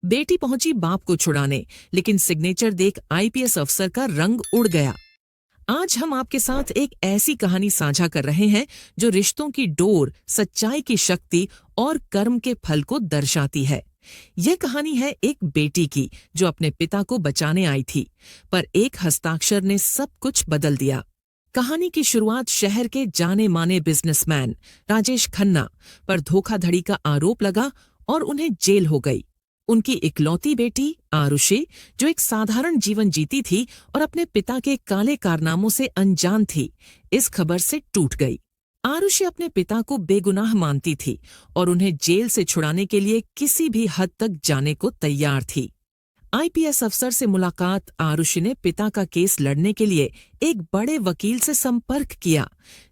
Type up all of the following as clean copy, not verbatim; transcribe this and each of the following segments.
बेटी पहुंची बाप को छुड़ाने, लेकिन सिग्नेचर देख आईपीएस अफसर का रंग उड़ गया। आज हम आपके साथ एक ऐसी कहानी साझा कर रहे हैं जो रिश्तों की डोर, सच्चाई की शक्ति और कर्म के फल को दर्शाती है। यह कहानी है एक बेटी की जो अपने पिता को बचाने आई थी, पर एक हस्ताक्षर ने सब कुछ बदल दिया। कहानी की शुरुआत शहर के जाने माने बिजनेसमैन राजेश खन्ना पर धोखाधड़ी का आरोप लगा और उन्हें जेल हो गई। उनकी इकलौती बेटी आरुषि, जो एक साधारण जीवन जीती थी और अपने पिता के काले कारनामों से अनजान थी, इस खबर से टूट गई। आरुषि अपने पिता को बेगुनाह मानती थी और उन्हें जेल से छुड़ाने के लिए किसी भी हद तक जाने को तैयार थी। आईपीएस अफसर से मुलाकात आरुषि ने पिता का केस लड़ने के लिए एक बड़े वकील से संपर्क किया,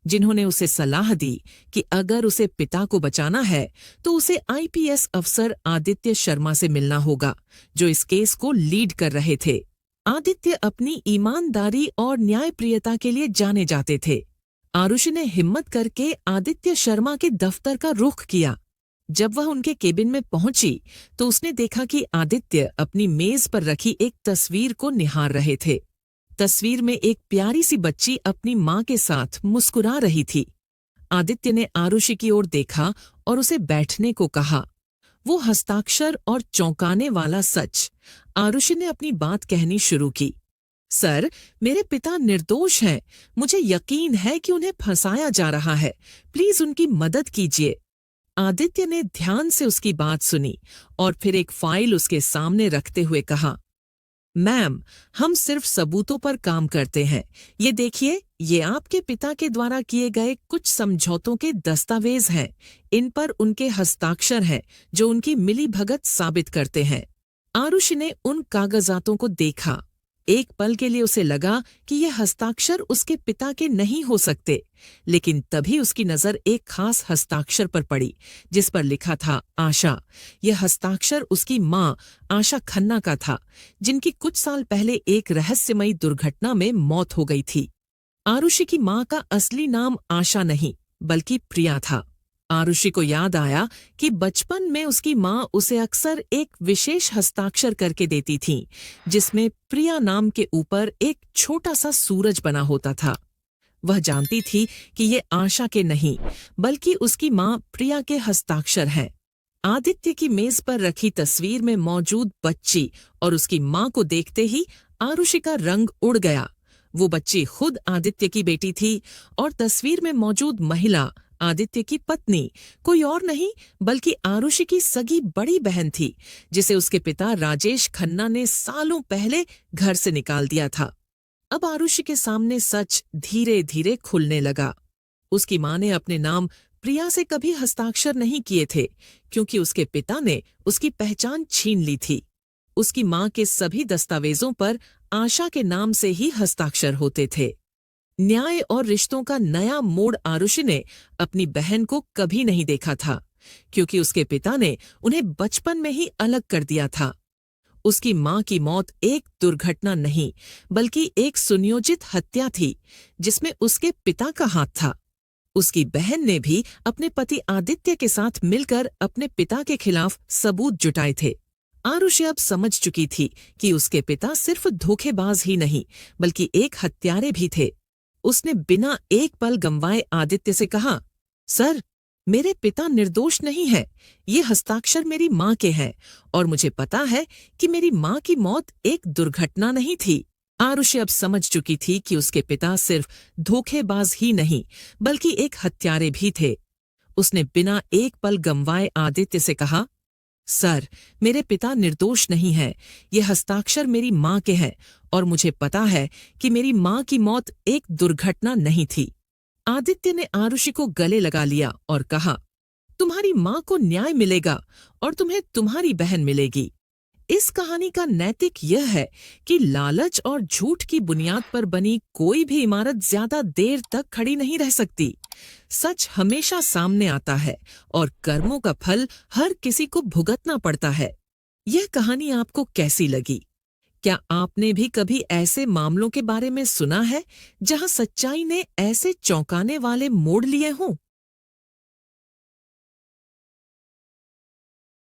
जिन्होंने उसे सलाह दी कि अगर उसे पिता को बचाना है तो उसे आईपीएस अफसर आदित्य शर्मा से मिलना होगा, जो इस केस को लीड कर रहे थे। आदित्य अपनी ईमानदारी और न्यायप्रियता के लिए जाने जाते थे। आरुषि ने हिम्मत करके आदित्य शर्मा के दफ्तर का रुख किया। जब वह उनके केबिन में पहुंची तो उसने देखा कि आदित्य अपनी मेज पर रखी एक तस्वीर को निहार रहे थे। तस्वीर में एक प्यारी सी बच्ची अपनी मां के साथ मुस्कुरा रही थी। आदित्य ने आरुषि की ओर देखा और उसे बैठने को कहा। वो हस्ताक्षर और चौंकाने वाला सच। आरुषि ने अपनी बात कहनी शुरू की। सर, मेरे पिता निर्दोष हैं। मुझे यकीन है कि उन्हें फंसाया जा रहा है। प्लीज उनकी मदद कीजिए। आदित्य ने ध्यान से उसकी बात सुनी और फिर एक फाइल उसके सामने रखते हुए कहा, मैम, हम सिर्फ सबूतों पर काम करते हैं। ये देखिए, ये आपके पिता के द्वारा किए गए कुछ समझौतों के दस्तावेज हैं। इन पर उनके हस्ताक्षर हैं जो उनकी मिलीभगत साबित करते हैं। आरुषि ने उन कागजातों को देखा। एक पल के लिए उसे लगा कि ये हस्ताक्षर उसके पिता के नहीं हो सकते, लेकिन तभी उसकी नजर एक खास हस्ताक्षर पर पड़ी जिस पर लिखा था आशा। यह हस्ताक्षर उसकी मां आशा खन्ना का था, जिनकी कुछ साल पहले एक रहस्यमयी दुर्घटना में मौत हो गई थी। आरुषि की मां का असली नाम आशा नहीं बल्कि प्रिया था। आरुषि को याद आया कि बचपन में उसकी मां उसे अक्सर एक विशेष हस्ताक्षर करके देती थी, जिसमें प्रिया नाम के ऊपर एक छोटा सा सूरज बना होता था। वह जानती थी कि ये आशा के नहीं बल्कि उसकी मां प्रिया के हस्ताक्षर हैं। आदित्य की मेज पर रखी तस्वीर में मौजूद बच्ची और उसकी मां को देखते ही आरुषि का रंग उड़ गया। वो बच्ची खुद आदित्य की बेटी थी और तस्वीर में मौजूद महिला आदित्य की पत्नी कोई और नहीं बल्कि आरुषि की सगी बड़ी बहन थी, जिसे उसके पिता राजेश खन्ना ने सालों पहले घर से निकाल दिया था। अब आरुषि के सामने सच धीरे धीरे खुलने लगा। उसकी मां ने अपने नाम प्रिया से कभी हस्ताक्षर नहीं किए थे, क्योंकि उसके पिता ने उसकी पहचान छीन ली थी। उसकी मां के सभी दस्तावेजों पर आशा के नाम से ही हस्ताक्षर होते थे। न्याय और रिश्तों का नया मोड़ आरुषि ने अपनी बहन को कभी नहीं देखा था, क्योंकि उसके पिता ने उन्हें बचपन में ही अलग कर दिया था। उसकी मां की मौत एक दुर्घटना नहीं बल्कि एक सुनियोजित हत्या थी, जिसमें उसके पिता का हाथ था। उसकी बहन ने भी अपने पति आदित्य के साथ मिलकर अपने पिता के खिलाफ सबूत जुटाए थे। आरुषि अब समझ चुकी थी कि उसके पिता सिर्फ धोखेबाज ही नहीं बल्कि एक हत्यारे भी थे। उसने बिना एक पल गंवाए आदित्य से कहा, सर, मेरे पिता निर्दोष नहीं है। ये हस्ताक्षर मेरी मां के हैं और मुझे पता है कि मेरी मां की मौत एक दुर्घटना नहीं थी। आरुषि अब समझ चुकी थी कि उसके पिता सिर्फ धोखेबाज ही नहीं बल्कि एक हत्यारे भी थे। उसने बिना एक पल गंवाए आदित्य से कहा, सर, मेरे पिता निर्दोष नहीं हैं। ये हस्ताक्षर मेरी मां के हैं और मुझे पता है कि मेरी मां की मौत एक दुर्घटना नहीं थी। आदित्य ने आरुषि को गले लगा लिया और कहा, तुम्हारी मां को न्याय मिलेगा और तुम्हें तुम्हारी बहन मिलेगी। इस कहानी का नैतिक यह है कि लालच और झूठ की बुनियाद पर बनी कोई भी इमारत ज्यादा देर तक खड़ी नहीं रह सकती। सच हमेशा सामने आता है और कर्मों का फल हर किसी को भुगतना पड़ता है। यह कहानी आपको कैसी लगी? क्या आपने भी कभी ऐसे मामलों के बारे में सुना है जहां सच्चाई ने ऐसे चौंकाने वाले मोड़ लिए हों?